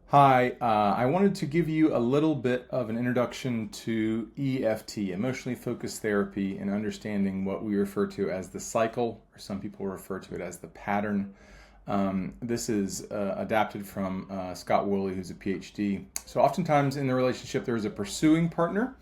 Hi, I wanted to give you a little bit of an introduction to EFT, emotionally focused therapy, and understanding what we refer to as the cycle, or some people refer to it as the pattern. This is adapted from Scott Woolley, who's a PhD. So, oftentimes in the relationship, there is a pursuing partner,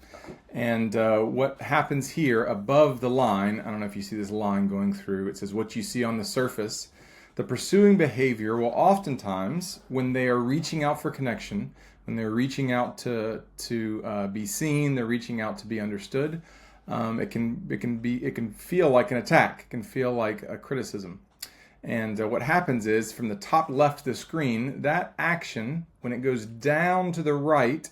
and what happens here above the line, I don't know if you see this line going through, it says what you see on the surface. The pursuing behavior will oftentimes, when they are reaching out for connection, when they're reaching out to be seen, they're reaching out to be understood. It can feel like an attack. It can feel like a criticism. And what happens is, from the top left of the screen, that action, when it goes down to the right,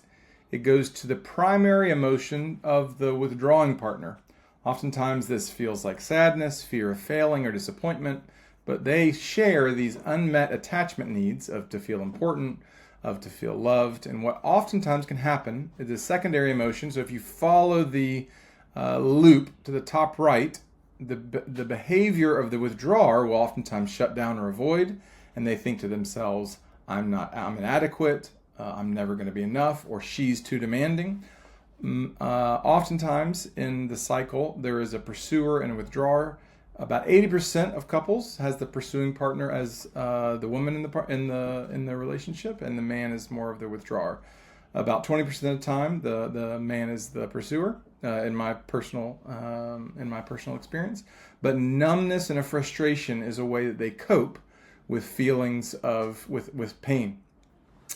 it goes to the primary emotion of the withdrawing partner. Oftentimes, this feels like sadness, fear of failing, or disappointment. But they share these unmet attachment needs of to feel important, of to feel loved. And what oftentimes can happen is a secondary emotion. So if you follow the loop to the top right, the behavior of the withdrawer will oftentimes shut down or avoid. And they think to themselves, I'm inadequate, I'm never going to be enough, or she's too demanding. Oftentimes in the cycle, there is a pursuer and a withdrawer. About 80% of couples has the pursuing partner as the woman in the relationship, and the man is more of the withdrawer. About 20% of the time, the man is the pursuer. In my personal experience, but numbness and a frustration is a way that they cope with feelings of with pain.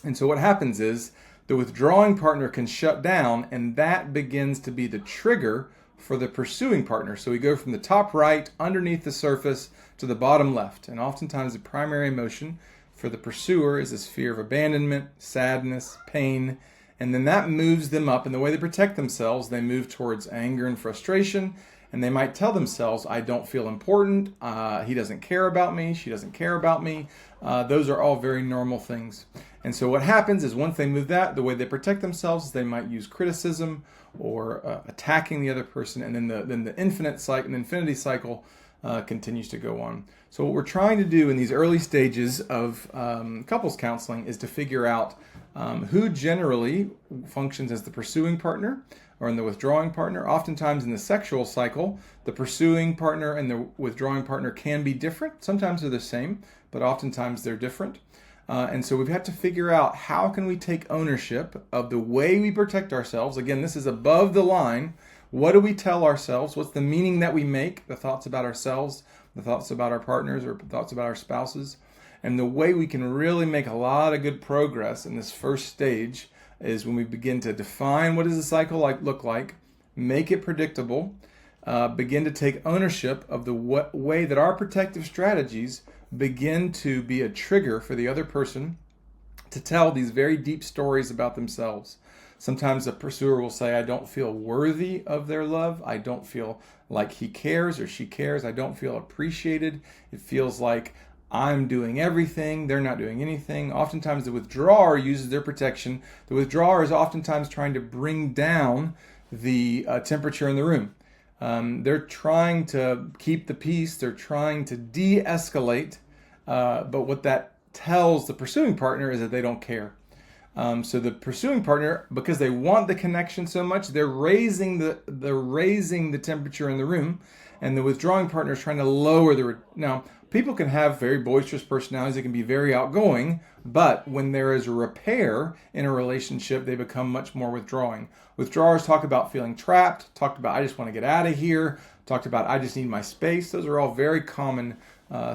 And so what happens is the withdrawing partner can shut down, and that begins to be the trigger for the pursuing partner. So we go from the top right, underneath the surface, to the bottom left. And oftentimes the primary emotion for the pursuer is this fear of abandonment, sadness, pain. And then that moves them up. And the way they protect themselves, they move towards anger and frustration. And they might tell themselves, I don't feel important. He doesn't care about me. She doesn't care about me. Those are all very normal things. And so what happens is, once they move that, the way they protect themselves is they might use criticism or attacking the other person, and then the infinity cycle continues to go on. So what we're trying to do in these early stages of couples counseling is to figure out who generally functions as the pursuing partner or in the withdrawing partner. Oftentimes in the sexual cycle, the pursuing partner and the withdrawing partner can be different. Sometimes they're the same, but oftentimes they're different. And so we've had to figure out, how can we take ownership of the way we protect ourselves. Again, this is above the line. What do we tell ourselves? What's the meaning that we make? The thoughts about ourselves, the thoughts about our partners, or thoughts about our spouses. And the way we can really make a lot of good progress in this first stage is when we begin to define what does the cycle look like, make it predictable, begin to take ownership of the way that our protective strategies begin to be a trigger for the other person to tell these very deep stories about themselves. Sometimes the pursuer will say, I don't feel worthy of their love. I don't feel like he cares or she cares. I don't feel appreciated. It feels like I'm doing everything, they're not doing anything. Oftentimes the withdrawer uses their protection. The withdrawer is oftentimes trying to bring down the temperature in the room. They're trying to keep the peace. They're trying to de-escalate. But what that tells the pursuing partner is that they don't care. So the pursuing partner, because they want the connection so much, they're raising the temperature in the room, and the withdrawing partner is trying to lower Now, people can have very boisterous personalities. They can be very outgoing, but when there is a repair in a relationship, they become much more withdrawing. Withdrawers talk about feeling trapped, talked about I just want to get out of here, talked about I just need my space. Those are all very common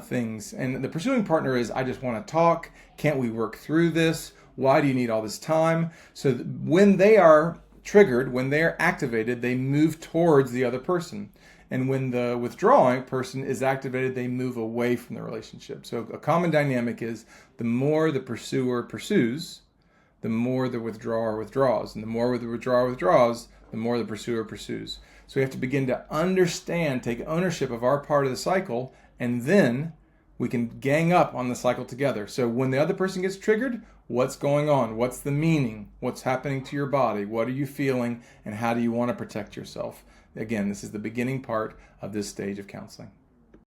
things. And the pursuing partner is, I just want to talk. Can't we work through this? Why do you need all this time? So when they are triggered, when they are activated, they move towards the other person. And when the withdrawing person is activated, they move away from the relationship. So a common dynamic is, the more the pursuer pursues, the more the withdrawer withdraws. And the more the withdrawer withdraws, the more the pursuer pursues. So we have to begin to understand, take ownership of our part of the cycle, and then we can gang up on the cycle together. So when the other person gets triggered, what's going on? What's the meaning? What's happening to your body? What are you feeling? And how do you want to protect yourself? Again, this is the beginning part of this stage of counseling.